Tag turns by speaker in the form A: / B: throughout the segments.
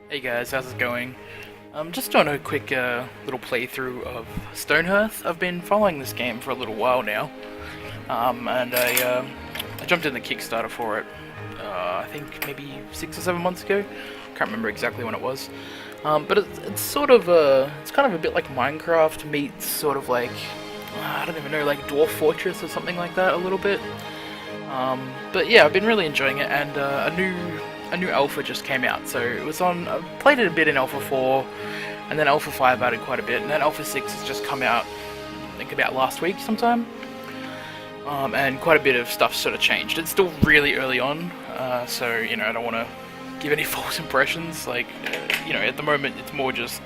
A: Hey guys, how's it going? I'm just doing a quick little playthrough of Stonehearth. I've been following this game for a little while now, and I jumped in the Kickstarter for it. I think maybe 6 or 7 months ago. Can't remember exactly when it was. But it's sort of it's kind of a bit like Minecraft meets sort of like I don't even know, like Dwarf Fortress or something like that a little bit. But yeah, I've been really enjoying it, and a new alpha just came out. So it was on. I played it a bit in Alpha 4, and then Alpha 5 added quite a bit, and then Alpha 6 has just come out. I think about last week sometime. And quite a bit of stuff sort of changed. It's still really early on, so you know I don't want to give any false impressions. Like you know, at the moment it's more just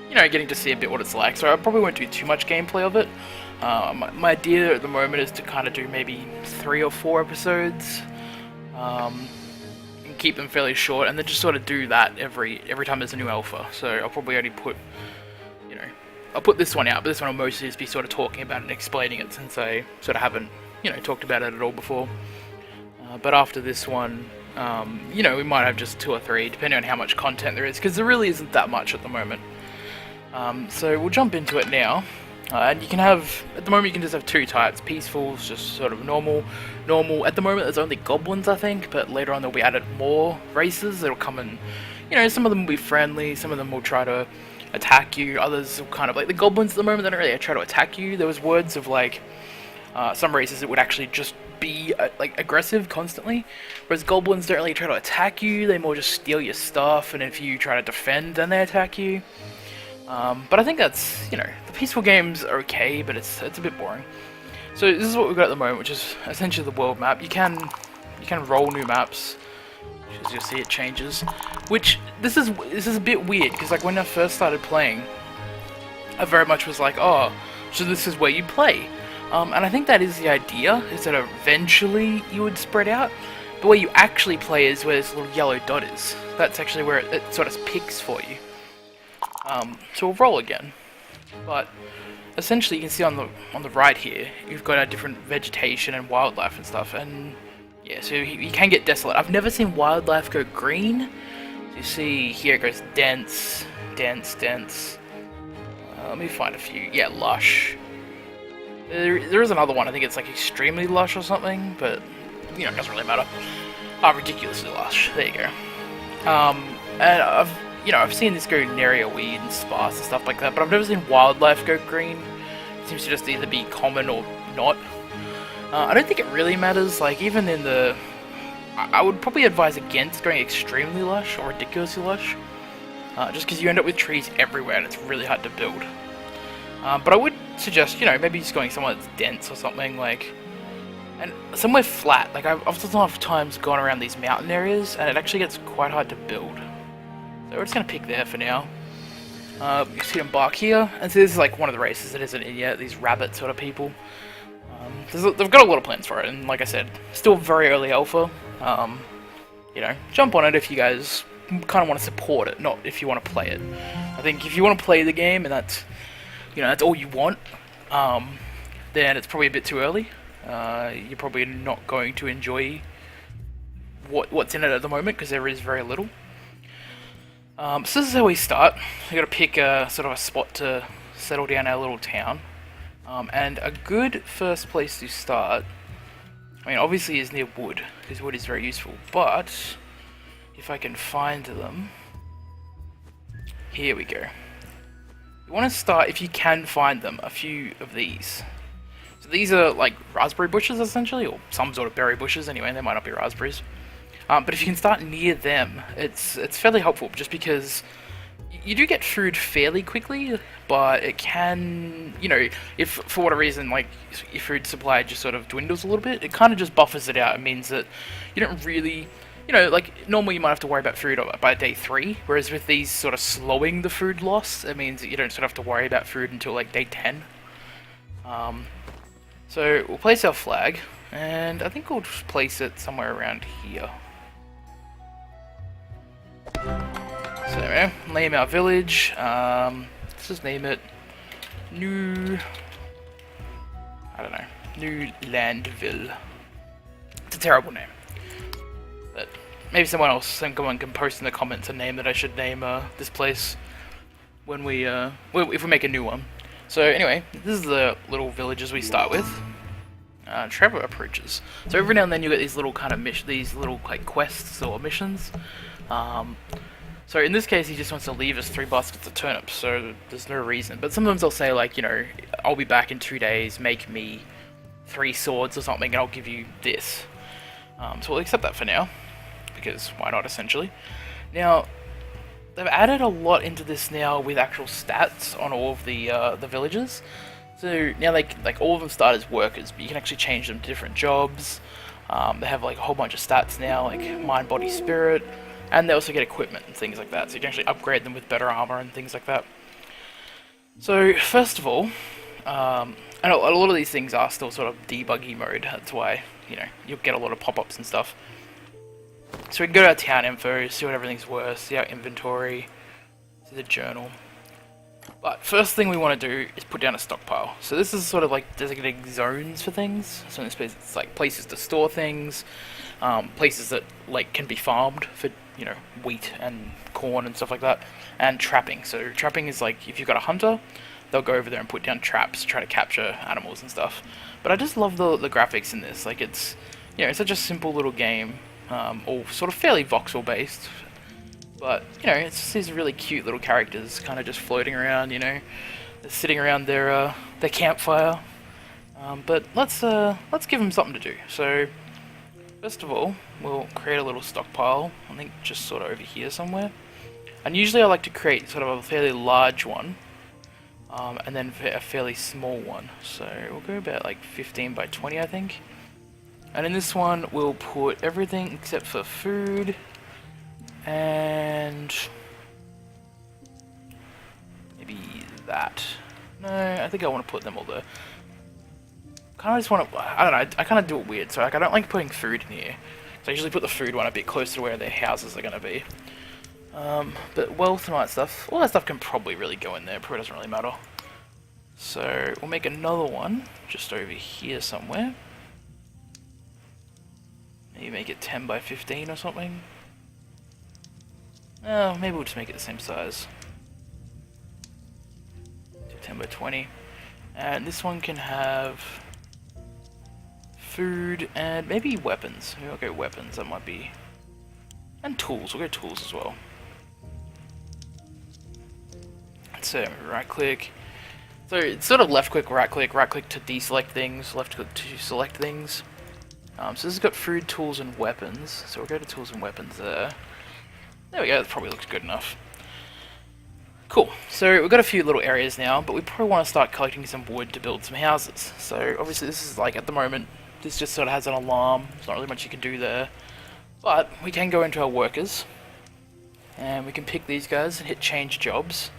A: getting to see a bit what it's like. So I probably won't do too much gameplay of it. My idea at the moment is to kind of do maybe 3 or 4 episodes, and keep them fairly short, and then just sort of do that every time there's a new alpha. So I'll probably only put, I'll put this one out, but this one will mostly just be sort of talking about it and explaining it, since I sort of haven't, talked about it at all before. But after this one, we might have just 2 or 3, depending on how much content there is, because there really isn't that much at the moment. So we'll jump into it now. And you can have, at the moment you can just have 2 types. Peaceful's just sort of normal. At the moment there's only goblins, I think, but later on there'll be added more races that'll come and, some of them will be friendly, some of them will try to attack you, others will kind of, like the goblins at the moment, they don't really try to attack you. There was words of like, some races that would actually just be like aggressive constantly, whereas goblins don't really try to attack you, they more just steal your stuff, and if you try to defend then they attack you. But I think that's, the peaceful games are okay, but it's a bit boring. So this is what we've got at the moment, which is essentially the world map. You can roll new maps, as you'll see it changes. Which this is a bit weird, because like when I first started playing, I very much was like, oh, so this is where you play. And I think that is the idea, is that eventually you would spread out. But where you actually play is where this little yellow dot is. That's actually where it sort of picks for you. So we'll roll again, but essentially you can see on the right here, you've got our different vegetation and wildlife and stuff, and yeah, so you can get desolate. I've never seen wildlife go green. So you see here it goes dense, dense, dense. Let me find a few. Yeah, lush. There is another one, I think it's like extremely lush or something, but it doesn't really matter. Ridiculously lush. There you go. And I've seen this go area weed and sparse and stuff like that, but I've never seen wildlife go green. It seems to just either be common or not. I don't think it really matters. Like even in the, I would probably advise against going extremely lush or ridiculously lush, just because you end up with trees everywhere and it's really hard to build. But I would suggest, maybe just going somewhere that's dense or something, like, and somewhere flat. Like I've a lot of times gone around these mountain areas and it actually gets quite hard to build. So we're just going to pick there for now. You see them bark here, and so this is like one of the races that isn't in yet, these rabbit sort of people. They've got a lot of plans for it, and like I said, still very early alpha. Jump on it if you guys kind of want to support it, not if you want to play it. I think if you want to play the game and that's all you want, then it's probably a bit too early. You're probably not going to enjoy what's in it at the moment, because there is very little. So this is how we start. We got to pick sort of a spot to settle down our little town, and a good first place to start, I mean obviously, is near wood, because wood is very useful, but if I can find them, here we go. You want to start, if you can find them, a few of these. So these are like raspberry bushes essentially, or some sort of berry bushes anyway, they might not be raspberries. But if you can start near them, it's fairly helpful, just because you do get food fairly quickly, but it can, if for whatever reason, like, your food supply just sort of dwindles a little bit, it kind of just buffers it out. It means that you don't really, like, normally you might have to worry about food by day 3, whereas with these sort of slowing the food loss, it means that you don't sort of have to worry about food until, like, day 10. So we'll place our flag, and I think we'll just place it somewhere around here. So there we go. Name our village. Let's just name it New Landville. It's a terrible name, but maybe someone can post in the comments a name that I should name this place when if we make a new one. So anyway, this is the little villages we start with. Trevor approaches. So every now and then you get these little kind of these little like quests or missions. So in this case, he just wants to leave us 3 baskets of turnips, so there's no reason. But sometimes they'll say like, you know, I'll be back in 2 days, make me 3 swords or something, and I'll give you this. So we'll accept that for now, because why not, essentially. Now, they've added a lot into this now with actual stats on all of the villages. So now like all of them start as workers, but you can actually change them to different jobs. They have like a whole bunch of stats now, like mind, body, spirit. And they also get equipment and things like that, so you can actually upgrade them with better armor and things like that. So, first of all, and a lot of these things are still sort of debuggy mode, that's why, you know, you'll get a lot of pop-ups and stuff. So we can go to our town info, see what everything's worth, see our inventory, see the journal. But first thing we want to do is put down a stockpile. So this is sort of like designating zones for things. So in this case, it's like places to store things, places that like can be farmed for, you know, wheat and corn and stuff like that, and trapping. So trapping is like if you've got a hunter, they'll go over there and put down traps to try to capture animals and stuff. But I just love the graphics in this. Like it's, you know, it's such a simple little game, all sort of fairly voxel based. But, you know, it's just these really cute little characters kind of just floating around, you know. They're sitting around their campfire. But let's give them something to do. So, first of all, we'll create a little stockpile. I think just sort of over here somewhere. And usually I like to create sort of a fairly large one. And then a fairly small one. So, we'll go about like 15 by 20, I think. And in this one, we'll put everything except for food. And maybe that. No, I think I want to put them all there. Kind of just want to. I don't know. I kind of do it weird. So like, I don't like putting food in here. So I usually put the food one a bit closer to where their houses are going to be. But wealth and all that stuff can probably really go in there. Probably doesn't really matter. So we'll make another one just over here somewhere. Maybe make it 10 by 15 or something. Oh, maybe we'll just make it the same size. Do 10 by 20. And this one can have food and maybe weapons. Maybe I'll go weapons, that might be. And tools, we'll go tools as well. So, right click. So it's sort of left click to deselect things, left click to select things. So this has got food, tools, and weapons. So we'll go to tools and weapons there. There we go, that probably looks good enough. Cool, so we've got a few little areas now, but we probably want to start collecting some wood to build some houses. So obviously this is like, at the moment, this just sort of has an alarm. There's not really much you can do there. But we can go into our workers, and we can pick these guys and hit change jobs.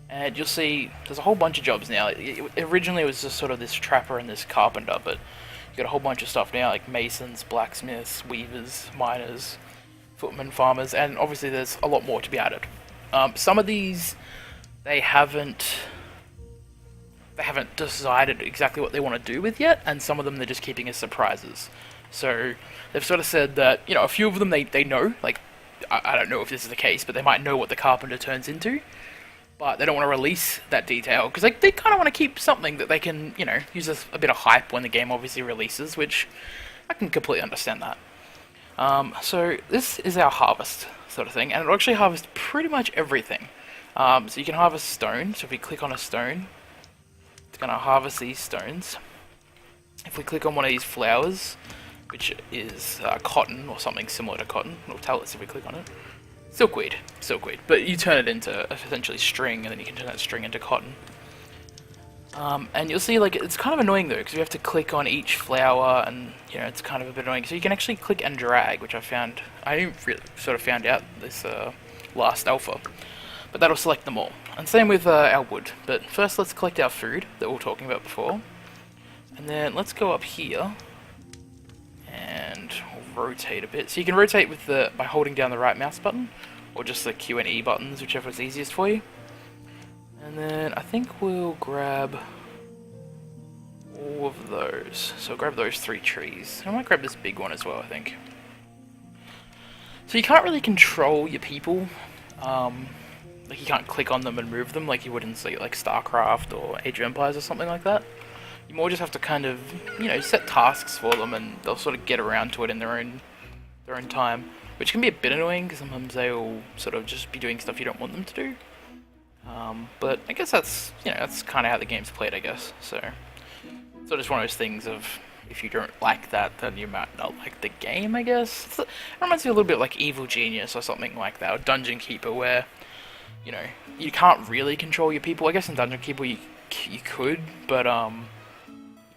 A: And you'll see there's a whole bunch of jobs now. Originally it was just sort of this trapper and this carpenter, but you got a whole bunch of stuff now, like masons, blacksmiths, weavers, miners, footmen, farmers, and obviously there's a lot more to be added. Some of these, they haven't decided exactly what they want to do with yet, and some of them they're just keeping as surprises. So they've sort of said that, you know, a few of them they know, like, I don't know if this is the case, but they might know what the carpenter turns into, but they don't want to release that detail, because they kind of want to keep something that they can, you know, use as a bit of hype when the game obviously releases, which I can completely understand that. So this is our harvest sort of thing, and it'll actually harvest pretty much everything. So you can harvest stone, so if we click on a stone, it's going to harvest these stones. If we click on one of these flowers, which is cotton or something similar to cotton, it'll tell us if we click on it. Silkweed, but you turn it into essentially string, and then you can turn that string into cotton. And you'll see, like, it's kind of annoying though, because you have to click on each flower, and, you know, it's kind of a bit annoying. So you can actually click and drag, which I didn't really sort of found out this last alpha. But that'll select them all. And same with our wood. But first let's collect our food that we were talking about before. And then let's go up here, and we'll rotate a bit. So you can rotate with by holding down the right mouse button, or just the Q and E buttons, whichever is easiest for you. And then I think we'll grab all of those. So grab those 3 trees. I might grab this big one as well, I think. So you can't really control your people. Like you can't click on them and move them like you would in, say, like StarCraft or Age of Empires or something like that. You more just have to kind of, you know, set tasks for them, and they'll sort of get around to it in their own time, which can be a bit annoying because sometimes they'll sort of just be doing stuff you don't want them to do. But I guess that's, you know, that's kind of how the game's played, I guess. So just one of those things of, if you don't like that, then you might not like the game, I guess. It reminds me a little bit like Evil Genius or something like that, or Dungeon Keeper, where, you know, you can't really control your people. I guess in Dungeon Keeper you could, but you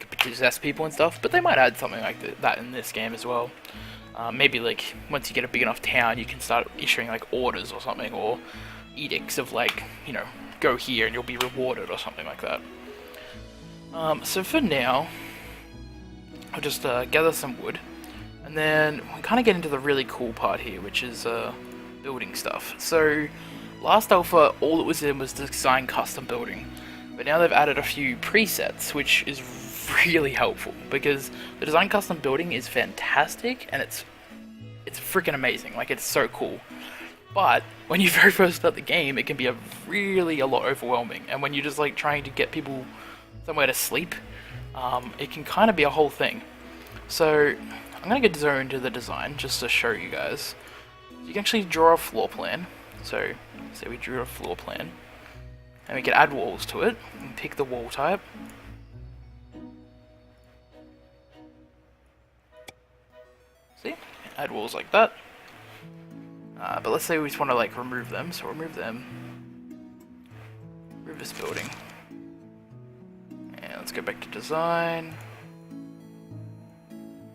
A: could possess people and stuff. But they might add something like that in this game as well. Maybe like once you get a big enough town, you can start issuing like orders or something, or edicts of like, you know, go here and you'll be rewarded or something like that. So for now, I'll just gather some wood, and then we kind of get into the really cool part here, which is building stuff. So last alpha, all it was in was design custom building, but now they've added a few presets, which is really helpful, because the design custom building is fantastic, and it's freaking amazing. Like, it's so cool. But when you very first start the game, it can be a lot overwhelming, and when you're just like trying to get people somewhere to sleep, it can kind of be a whole thing. So I'm gonna get zoned to the design just to show you guys. You can actually draw a floor plan. So say we drew a floor plan, and we can add walls to it and pick the wall type. See, add walls like that. But let's say we just want to like remove them, so remove them. Remove this building. And let's go back to design.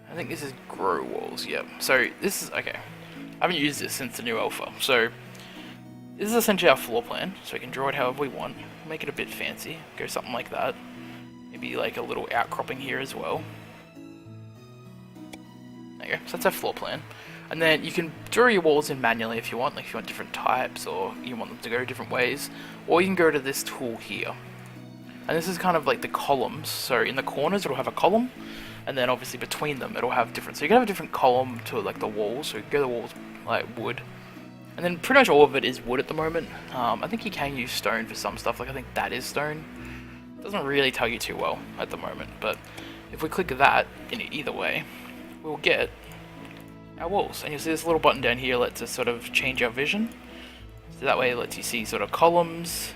A: I think this is grow walls, yep. So this is, okay. I haven't used this since the new alpha. So this is essentially our floor plan, so we can draw it however we want. Make it a bit fancy, go something like that. Maybe like a little outcropping here as well. There you go, so that's our floor plan. And then you can draw your walls in manually if you want, like if you want different types or you want them to go different ways. Or you can go to this tool here. And this is kind of like the columns, so in the corners it'll have a column, and then obviously between them it'll have different, so you can have a different column to like the walls, so you can go to the walls like wood. And then pretty much all of it is wood at the moment. I think you can use stone for some stuff, like I think that is stone. It doesn't really tell you too well at the moment, but if we click that in either way, we'll get our walls. And you'll see this little button down here lets us sort of change our vision. So that way it lets you see sort of columns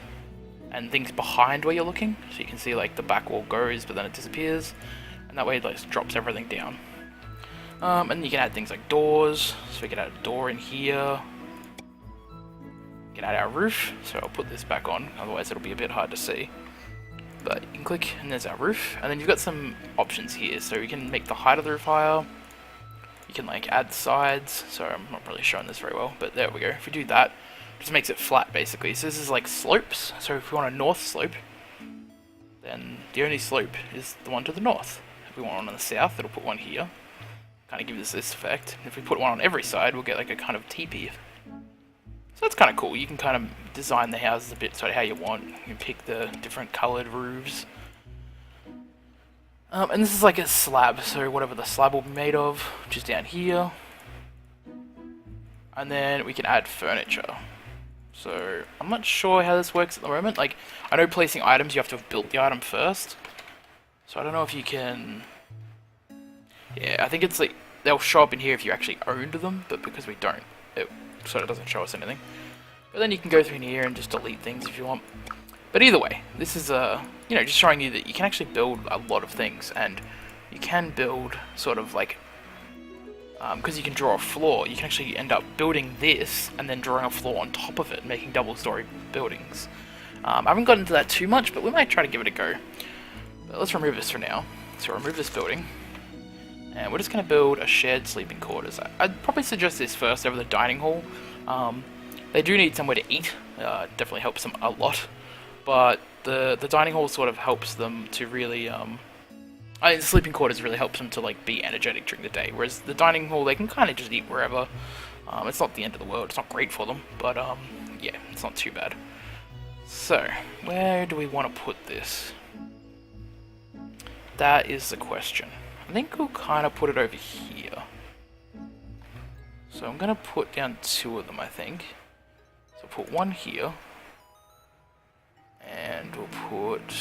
A: and things behind where you're looking. So you can see like the back wall goes, but then it disappears. And that way it like drops everything down. And you can add things like doors. So we can add a door in here. We can add our roof. So I'll put this back on, otherwise it'll be a bit hard to see. But you can click, and there's our roof. And then you've got some options here. So you can make the height of the roof higher. You can like add sides. Sorry, I'm not really showing this very well, but there we go. If we do that, it just makes it flat basically. So this is like slopes. So if we want a north slope, then the only slope is the one to the north. If we want one on the south, it'll put one here. Kind of gives us this effect. If we put one on every side, we'll get like a kind of teepee. So that's kind of cool. You can kind of design the houses a bit sort of how you want. You can pick the different coloured roofs. And this is like a slab, so whatever the slab will be made of, which is down here. And then we can add furniture. So I'm not sure how this works at the moment. Like, I know placing items, you have to have built the item first. So I don't know if you can... Yeah, I think it's like, they'll show up in here if you actually owned them, but because we don't, it sort of doesn't show us anything. But then you can go through in here and just delete things if you want. But either way, this is you know, just showing you that you can actually build a lot of things, and you can build sort of like, because you can draw a floor, you can actually end up building this and then drawing a floor on top of it, making double-story buildings. I haven't gotten into that too much, but we might try to give it a go. But let's remove this for now. So remove this building, and we're just going to build a shared sleeping quarters. I'd probably suggest this first over the dining hall. They do need somewhere to eat. Definitely helps them a lot. But the dining hall sort of helps them to really, I mean, the sleeping quarters really helps them to like be energetic during the day, whereas the dining hall, they can kind of just eat wherever. It's not the end of the world, it's not great for them, but yeah, it's not too bad. So, where do we want to put this? That is the question. I think we'll kind of put it over here. So I'm gonna put down 2 of them, I think. So put 1 here. And we'll put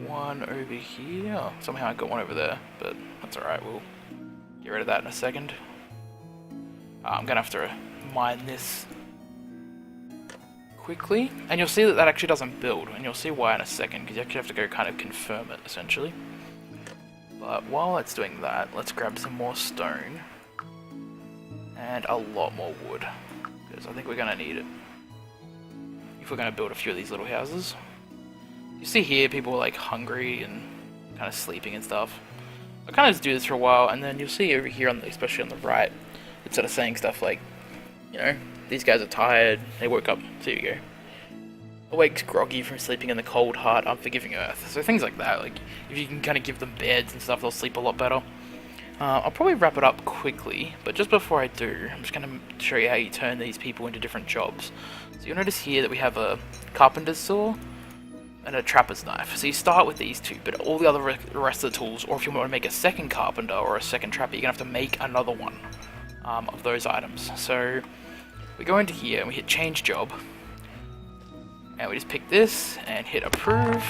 A: 1 over here. Oh, somehow I got 1 over there, but that's alright, we'll get rid of that in a second. I'm gonna have to mine this quickly, and you'll see that that actually doesn't build, and you'll see why in a second, because you actually have to go kind of confirm it, essentially. But while it's doing that, let's grab some more stone, and a lot more wood, because I think we're gonna need it, if we're gonna build a few of these little houses. You see here, people are like hungry and kind of sleeping and stuff. I kind of just do this for a while, and then you'll see over here, especially on the right, it's sort of saying stuff like, you know, these guys are tired, they woke up, so here you go. Awakes groggy from sleeping in the cold, hard, unforgiving earth. So things like that, like, if you can kind of give them beds and stuff, they'll sleep a lot better. I'll probably wrap it up quickly, but just before I do, I'm just going to show you how you turn these people into different jobs. So you'll notice here that we have a carpenter's saw and a trapper's knife. So you start with these 2, but all the other rest of the tools, or if you want to make a second carpenter or a second trapper, you're going to have to make another one of those items. So we go into here and we hit change job, and we just pick this and hit approve,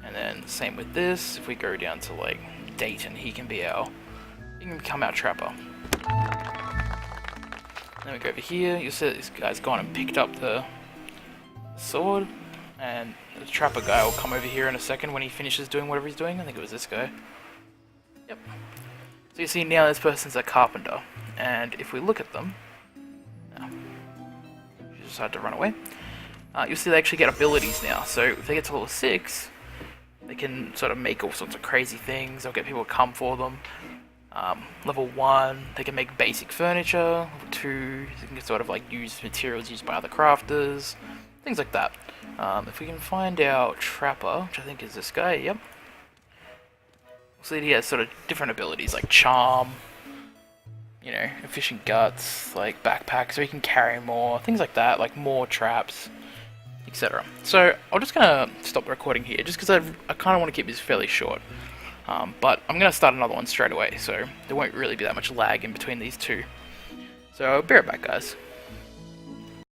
A: and then same with this. If we go down to like Dayton, he can become our trapper. Then we go over here, you'll see that this guy's gone and picked up the sword, and the trapper guy will come over here in a second when he finishes doing whatever he's doing. I think it was this guy. Yep. So you see now this person's a carpenter, and if we look at them, she decided to run away, you'll see they actually get abilities now. So if they get to level 6, they can sort of make all sorts of crazy things. They'll get people to come for them. Level 1, they can make basic furniture. Level 2, they can sort of like use materials used by other crafters, things like that. If we can find our trapper, which I think is this guy, yep. We'll see that he has sort of different abilities like charm, you know, efficient guts, like backpack, so he can carry more, things like that, like more traps, etc. So I'm just gonna stop the recording here, just because I kind of want to keep this fairly short. But I'm gonna start another one straight away, so there won't really be that much lag in between these 2. So I'll be right back, guys.